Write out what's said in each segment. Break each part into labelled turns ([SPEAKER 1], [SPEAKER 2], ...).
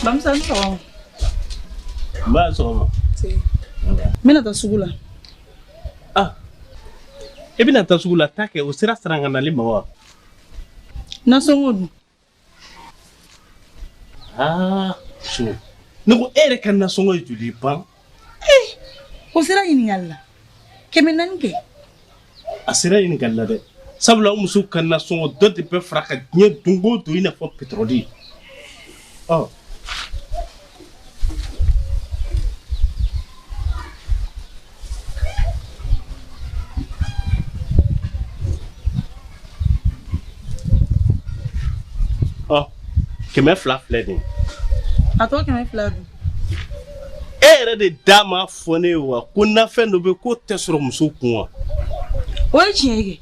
[SPEAKER 1] Bamoussa so.
[SPEAKER 2] Ba so.
[SPEAKER 1] Si. Mina ta sugula.
[SPEAKER 2] Ah. Ebina ta sugula take o sira stranga na lima wa.
[SPEAKER 1] Na songodu.
[SPEAKER 2] Ah, so. Nugo ere kan na songo juli pan.
[SPEAKER 1] O sira yini yalla. Kemenanke.
[SPEAKER 2] Asira yini galla de. Sabla musu kan na songo dote pe fraka nye dungo do ina fo petroli. Oh. Oh, keme fla fledin.
[SPEAKER 1] Ato keme fladu.
[SPEAKER 2] Ere de dama fone wa kuna fe no be ko tesoro muso kunwa.
[SPEAKER 1] O chiege.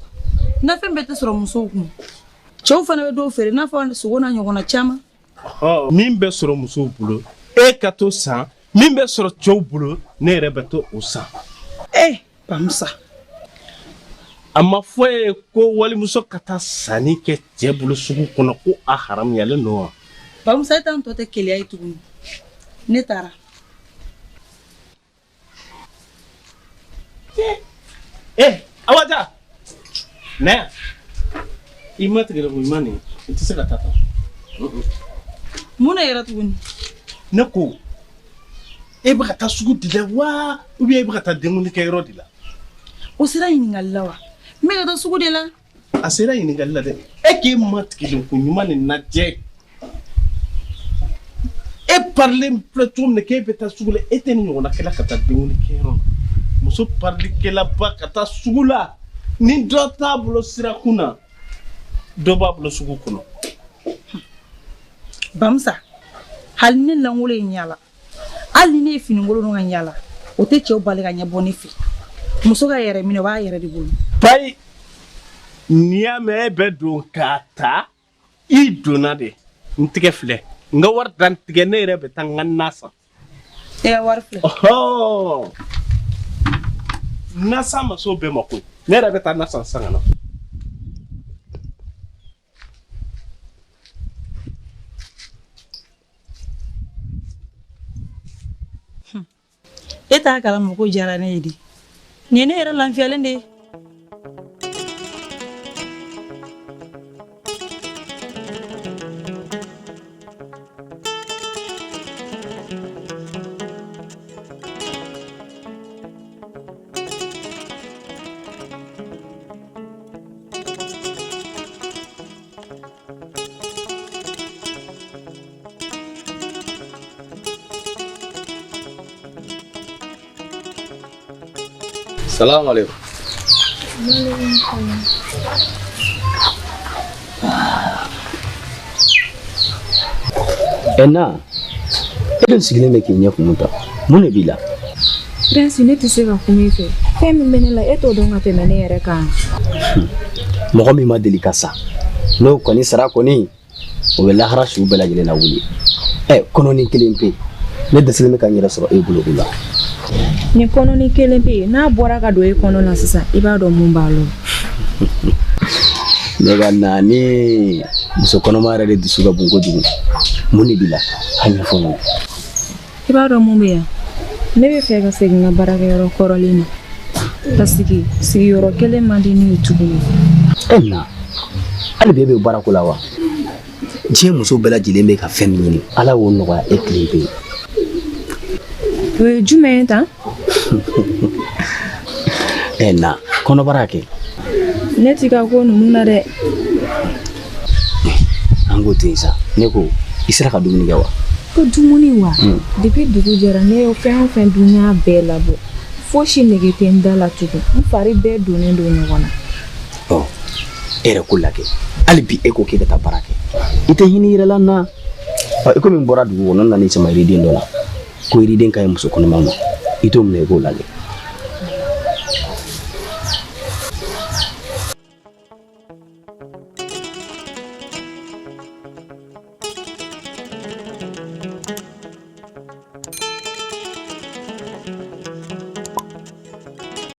[SPEAKER 1] Na fe mbete soro muso kun. Chow fana be do fere na fa so wona nyogona chama.
[SPEAKER 2] Oh, min be soro muso bulo. E kato san, min be soro chow bulo ne ere beto o san.
[SPEAKER 1] Bamoussa.
[SPEAKER 2] Ama fwe ko wali muso kata sani ke jebulo sugu kono ko a haram yale no.
[SPEAKER 1] Bamoussa tan to te kele ay tugun. Netara.
[SPEAKER 2] Awaja. Ne. Imate gele imani. Itise kata ta.
[SPEAKER 1] Muna yera tugun.
[SPEAKER 2] Nako. E ba kata sugu dile wa, ubi e ba kata dengu ke ro dila.
[SPEAKER 1] O sira yini ngallawa. Me ga sugu de la.
[SPEAKER 2] Asira yini ngalla de. E ke mat gele ko nyumani na je. E parler platum ne ke beta sugule eteni ngona kala kata dengu ke ro. Muso parli ke la ba kata sugula. Ni dota bulo sira kuna. Doba bulo sugu kuno.
[SPEAKER 1] Bamoussa. Hal ni langole nyala. Ali ne fini ngolo no nyala. O te chew bale ga nya bonifi. Muso ga yere mine ba yere di bulu.
[SPEAKER 2] Pai niya me be don kata I donade ntige fle nga war dan tige ne rebe tangan nasa
[SPEAKER 1] War fle
[SPEAKER 2] oh nasa maso be mako ne rebe tan nasa sangana
[SPEAKER 1] eta kala mako jara ne di ne ne era lanfialende
[SPEAKER 3] Salam alaikum. Enna, edo sigile me kinya kumuta. Mune bila.
[SPEAKER 4] Prince ne tise ka kumife. Femi menela eto donga te mene yere kan.
[SPEAKER 3] Mogo mi ma delikasa. No koni sara koni. O be lahara shu bela jele na wuli. Kono ni kilimpe. Ne desile me kanyira soro e bulo bila.
[SPEAKER 4] Ni kono ni kelempe na bora ka do e kono na sisa iba do mumbalo.
[SPEAKER 3] Nega nani muso kono mara de disuga bungo dugu. Muni bila hanya fono.
[SPEAKER 4] Iba do mumbe ya. Ne be fe ka seginga baraka yoro korolini. Tasiki sigi yoro kele mandini tugu.
[SPEAKER 3] Enna. Ali bebe barakula wa. Je muso bela jilembe ka femini. Ala wonno wa eklimpe.
[SPEAKER 4] Jumenta
[SPEAKER 3] Enna kono barake
[SPEAKER 4] netika ko nuna de
[SPEAKER 3] ango tisa neko isra ka dumuni gawa
[SPEAKER 4] ko dumuni wa depuis dugu jara ne o fen dunya bela bo fo shi negete ndala tugu mfari be donen do nyona
[SPEAKER 3] oh era kulake alibi eko ke ta barake ite hini rela na eko min bora dugu non na ni sama ridin dola ko ridin kay muso kono mama ito mne go lage